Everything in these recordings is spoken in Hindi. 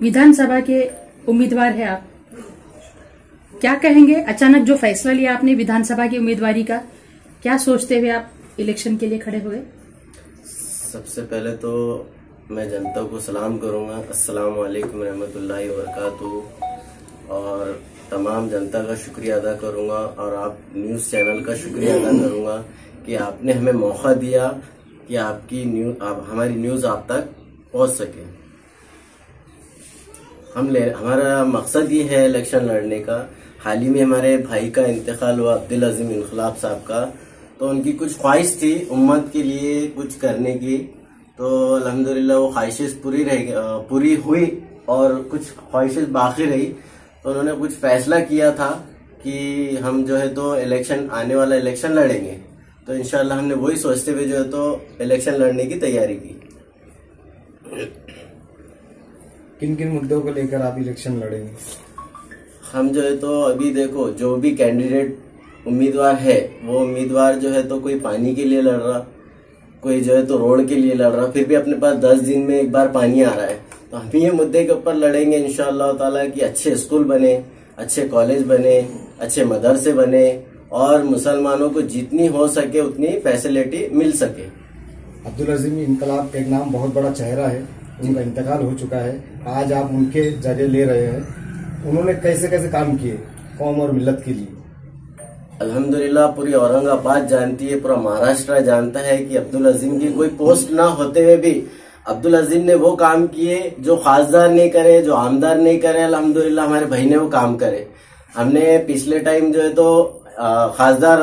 विधानसभा के उम्मीदवार है आप, क्या कहेंगे? अचानक जो फैसला लिया आपने विधानसभा की उम्मीदवारी का, क्या सोचते हुए आप इलेक्शन के लिए खड़े हुए? सबसे पहले तो मैं जनता को सलाम करूंगा, अस्सलाम वालेकुम रहमतुल्लाहि व बरकातुहू, और तमाम जनता का शुक्रिया अदा करूंगा और आप न्यूज़ चैनल का शुक्रिया अदा करूंगा कि आपने हमें मौका दिया कि हमारी न्यूज़ आप तक पहुंच सके। हमारा मकसद ये है इलेक्शन लड़ने का। हाल ही में हमारे भाई का इंतकाल हुआ, अब्दुल अजीम इनकलाब साहब का, तो उनकी कुछ ख्वाहिश थी उम्मत के लिए कुछ करने की, तो अल्हम्दुलिल्लाह वो ख्वाहिशें पूरी हुई और कुछ ख्वाहिशें बाकी रही। तो उन्होंने कुछ फैसला किया था कि हम जो है तो आने वाला इलेक्शन लड़ेंगे, तो इंशाल्लाह हमने वही सोचते हुए जो है तो इलेक्शन लड़ने की तैयारी की। किन किन मुद्दों को लेकर आप इलेक्शन लड़ेंगे? हम जो है तो अभी देखो, जो भी कैंडिडेट उम्मीदवार है वो उम्मीदवार जो है तो कोई पानी के लिए लड़ रहा, कोई जो है तो रोड के लिए लड़ रहा, फिर भी अपने पास 10 दिन में एक बार पानी आ रहा है। तो हम ये मुद्दे के ऊपर लड़ेंगे इंशाअल्लाह ताला कि अच्छे स्कूल बने, अच्छे कॉलेज बने, अच्छे मदरसे बने और मुसलमानों को जितनी हो सके उतनी फैसिलिटी मिल सके। अब्दुल अजीम इनकलाब एक नाम बहुत बड़ा चेहरा है, उनका इंतकाल हो चुका है, आज आप उनके जगह ले रहे हैं। उन्होंने कैसे कैसे काम किए कौम और मिल्लत के लिए? अल्हम्दुलिल्लाह पूरी औरंगाबाद जानती है, पूरा महाराष्ट्र जानता है कि अब्दुल अजीम की कोई पोस्ट ना होते हुए भी अब्दुल अजीम ने वो काम किए जो खासदार नहीं करे, जो आमदार नहीं करे। अल्हम्दुलिल्लाह हमारे भाई ने वो काम करे। हमने पिछले टाइम जो है तो खासदार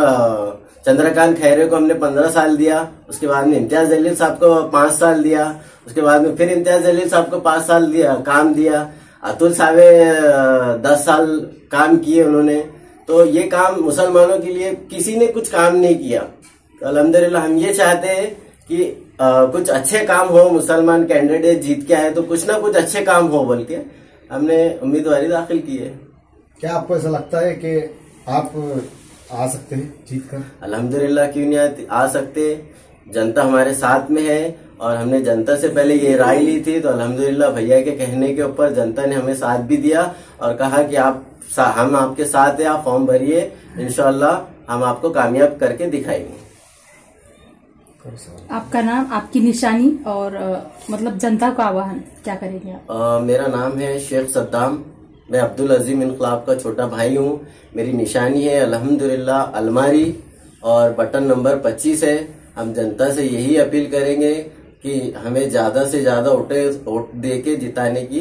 चंद्रकांत खैरे को हमने 15 साल दिया, उसके बाद में इम्तियाज जलील साहब को 5 साल दिया, उसके बाद में फिर इम्तियाज जलील साहब को 5 साल काम दिया। अतुल सावे 10 साल काम किए उन्होंने। तो ये काम मुसलमानों के लिए किसी ने कुछ काम नहीं किया। तो अल्हम्दुलिल्लाह हम ये चाहते हैं कि कुछ अच्छे काम हो, मुसलमान कैंडिडेट जीत के आए तो कुछ ना कुछ अच्छे काम हो बोल के हमने उम्मीदवारी दाखिल की है। क्या आपको ऐसा लगता है कि आप आ सकते हैं जीत कर? अल्हम्दुलिल्लाह, क्यों नहीं आ सकते। जनता हमारे साथ में है और हमने जनता से पहले ये राय ली थी, तो अल्हम्दुलिल्लाह भैया के कहने के ऊपर जनता ने हमें साथ भी दिया और कहा कि हम आपके साथ हैं, आप फॉर्म भरिए, इंशाअल्लाह हम आपको कामयाब करके दिखाएंगे। आपका नाम, आपकी निशानी और मतलब जनता को आह्वान क्या करेंगे आप? मेरा नाम है शेख सद्दाम, मैं अब्दुल अजीम इनकलाब का छोटा भाई हूँ। मेरी निशानी है अल्हम्दुलिल्लाह अलमारी और बटन नंबर 25 है। हम जनता से यही अपील करेंगे कि हमें ज्यादा से ज्यादा वोट दे के जिताने की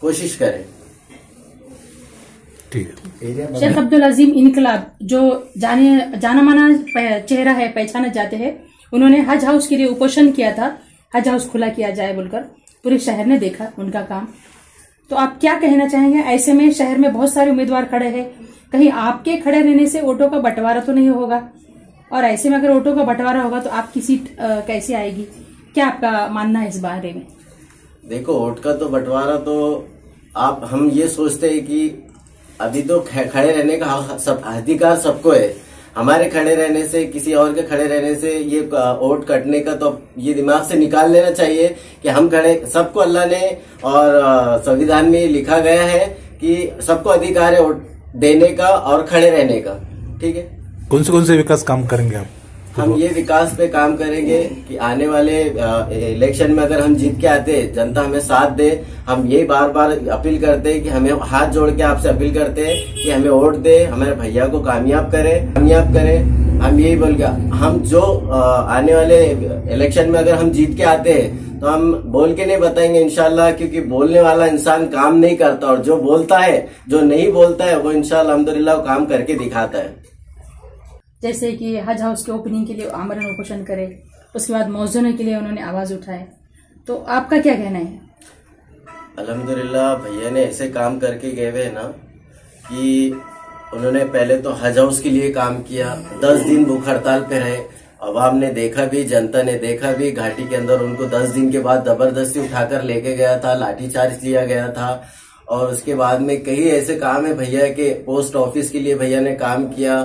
कोशिश करें। ठीक है। शेख अब्दुल अजीम इनकलाब जो जाना माना चेहरा है, पहचाना जाते हैं, उन्होंने हज हाउस के लिए उपोषण किया था, हज हाउस खुला किया जाए बोलकर। पूरे शहर ने देखा उनका काम। तो आप क्या कहना चाहेंगे? ऐसे में शहर में बहुत सारे उम्मीदवार खड़े हैं, कहीं आपके खड़े रहने से वोटों का बंटवारा तो नहीं होगा? और ऐसे में अगर वोटों का बंटवारा होगा तो आपकी सीट कैसे आएगी? क्या आपका मानना है इस बारे में? देखो, वोट का तो बंटवारा तो हम ये सोचते हैं कि अभी तो खड़े रहने का अधिकार सबको है। हमारे खड़े रहने से, किसी और के खड़े रहने से ये वोट कटने का तो ये दिमाग से निकाल लेना चाहिए कि हम खड़े, सबको अल्लाह ने और संविधान में लिखा गया है कि सबको अधिकार है वोट देने का और खड़े रहने का। ठीक है। कौन से विकास काम करेंगे आप? हम ये विकास पे काम करेंगे कि आने वाले इलेक्शन में अगर हम जीत के आते, जनता हमें साथ दे। हम ये बार बार अपील करते हैं कि हमें हाथ जोड़ के आपसे अपील करते हैं कि हमें वोट दे, हमारे भैया को कामयाब करें। हम यही बोल के हम जो आने वाले इलेक्शन में अगर हम जीत के आते हैं तो हम बोल के नहीं बताएंगे इंशाल्लाह, क्योंकि बोलने वाला इंसान काम नहीं करता और जो बोलता है, जो नहीं बोलता है, वो इंशाल्लाह अल्हम्दुलिल्लाह काम करके दिखाता है। जैसे कि हज हाउस के ओपनिंग के लिए आमरण उपोषण करे, उसके बाद मौजूदों के लिए उन्होंने आवाज उठाए, तो आपका क्या कहना है? अल्हम्दुलिल्लाह भैया ने ऐसे काम करके गए हुए ना कि उन्होंने पहले तो हज हाउस के लिए काम किया, 10 दिन भूख हड़ताल पे रहे। अवाम ने देखा भी, जनता ने देखा भी, घाटी के अंदर उनको 10 दिन के बाद जबरदस्ती उठाकर लेके गया था, लाठीचार्ज किया गया था। और उसके बाद में कई ऐसे काम है भैया के, पोस्ट ऑफिस के लिए भैया ने काम किया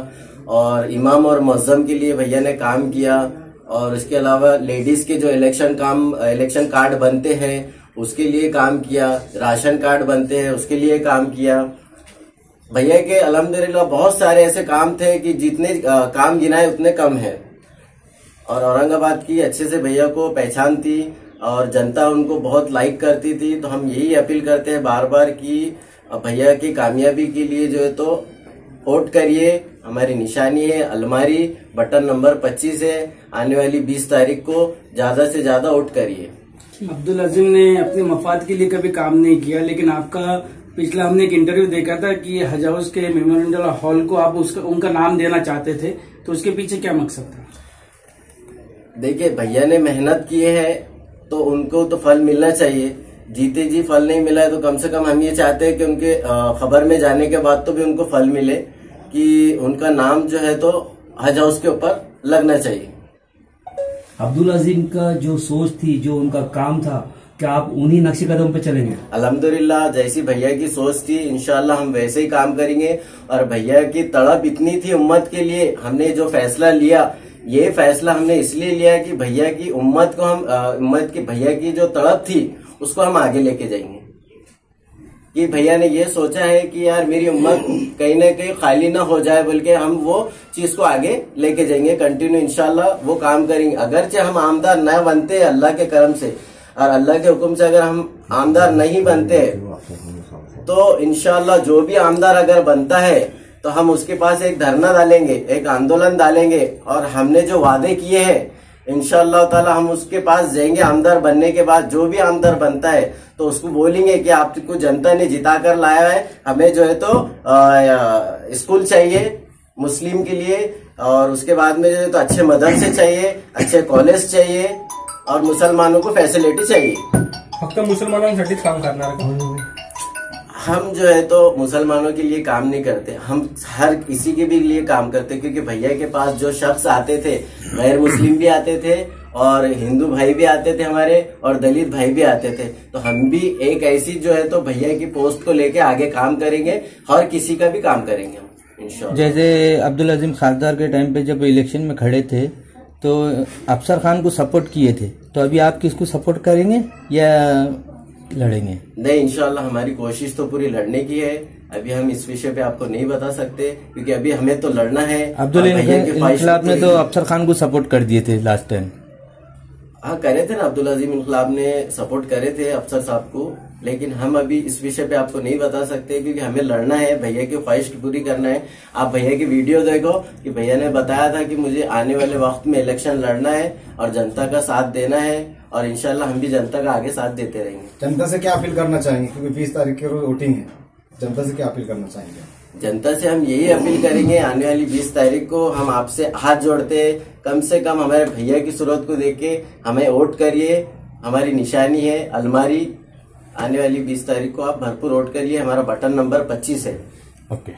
और इमाम और मुअज्जम के लिए भैया ने काम किया। और उसके अलावा लेडीज के जो इलेक्शन कार्ड बनते हैं उसके लिए काम किया, राशन कार्ड बनते हैं उसके लिए काम किया। भैया के अल्हम्दुलिल्लाह बहुत सारे ऐसे काम थे कि जितने काम गिनाए उतने कम है। और औरंगाबाद की अच्छे से भैया को पहचान थी और जनता उनको बहुत लाइक करती थी। तो हम यही अपील करते हैं बार बार कि भैया की कामयाबी के लिए जो है तो वोट करिए। हमारी निशानी है अलमारी, बटन नंबर 25 है। आने वाली 20 तारीख को ज्यादा से ज्यादा वोट करिए। अब्दुल अजीम ने अपने मफाद के लिए कभी काम नहीं किया, लेकिन आपका पिछला हमने एक इंटरव्यू देखा था कि हज हाउस के मेमोरियल हॉल को आप उनका नाम देना चाहते थे, तो उसके पीछे क्या मकसद था? देखिए, भैया ने मेहनत की है तो उनको तो फल मिलना चाहिए। जीते जी फल नहीं मिला है तो कम से कम हम ये चाहते हैं कि उनके खबर में जाने के बाद तो भी उनको फल मिले, कि उनका नाम जो है तो हज हाउस के ऊपर लगना चाहिए। अब्दुल अजीम का जो सोच थी, जो उनका काम था, क्या आप उन्हीं नक्शे कदम पे चलेंगे? अल्हम्दुलिल्लाह, जैसी भैया की सोच थी इंशाल्लाह हम वैसे ही काम करेंगे। और भैया की तड़प इतनी थी उम्मत के लिए, हमने जो फैसला लिया, ये फैसला हमने इसलिए लिया कि भैया की उम्मत को हम भैया की जो तड़प थी उसको हम आगे लेके जाएंगे। कि भैया ने ये सोचा है कि यार मेरी उम्मत कहीं ना कहीं खाली ना हो जाए, बल्कि हम वो चीज को आगे लेके जाएंगे। कंटिन्यू इंशाल्लाह वो काम करेंगे। अगरचे हम आमदार न बनते अल्लाह के करम से और अल्लाह के हुक्म से, अगर हम आमदार नहीं बनते तो इंशाल्लाह जो भी आमदार अगर बनता है तो हम उसके पास एक धरना डालेंगे, एक आंदोलन डालेंगे और हमने जो वादे किए हैं इंशाअल्लाह ताला हम उसके पास जाएंगे। आमदार बनने के बाद जो भी आमदार बनता है तो उसको बोलेंगे कि आपको जनता ने जिता कर लाया है, हमें जो है तो स्कूल चाहिए मुस्लिम के लिए, और उसके बाद में जो है तो अच्छे मदरसे चाहिए, अच्छे कॉलेज चाहिए और मुसलमानों को फैसिलिटी चाहिए। फक्त मुसलमानांसाठीच काम करणार? हम जो है तो मुसलमानों के लिए काम नहीं करते, हम हर किसी के भी लिए काम करते। क्योंकि भैया के पास जो शख्स आते थे, गैर मुस्लिम भी आते थे और हिंदू भाई भी आते थे हमारे, और दलित भाई भी आते थे। तो हम भी एक ऐसी जो है तो भैया की पोस्ट को लेके आगे काम करेंगे, हर किसी का भी काम करेंगे हम इंशाल्लाह। जैसे अब्दुल अजीम खासदार के टाइम पे जब इलेक्शन में खड़े थे तो अफसर खान को सपोर्ट किए थे, तो अभी आप किसको सपोर्ट करेंगे या लड़ेंगे? नहीं, इंशाल्लाह हमारी कोशिश तो पूरी लड़ने की है। अभी हम इस विषय पे आपको नहीं बता सकते क्योंकि अभी हमें तो लड़ना है। अब्दुल इनकलाब ने तो अफसर खान को सपोर्ट कर दिए थे लास्ट टाइम। हाँ, करे थे ना, अब्दुल अजीम इनकलाब ने सपोर्ट करे थे अफसर साहब को, लेकिन हम अभी इस विषय पे आपको नहीं बता सकते क्योंकि हमें लड़ना है, भैया की ख्वाहिश पूरी करना है। आप भैया की वीडियो देखो कि भैया ने बताया था कि मुझे आने वाले वक्त में इलेक्शन लड़ना है और जनता का साथ देना है, और इंशाल्लाह हम भी जनता का आगे साथ देते रहेंगे। जनता से क्या अपील करना चाहेंगे, क्योंकि 20 तारीख के रोज वोटिंग है, जनता से क्या अपील करना चाहेंगे? जनता से हम यही अपील करेंगे, आने वाली 20 तारीख को हम आपसे हाथ जोड़ते हैं, कम से कम हमारे भैया की सूरत को देख के हमें वोट करिए। हमारी निशानी है अलमारी। आने वाली 20 तारीख को आप भरपूर वोट करिए। हमारा बटन नंबर 25 है। ओके।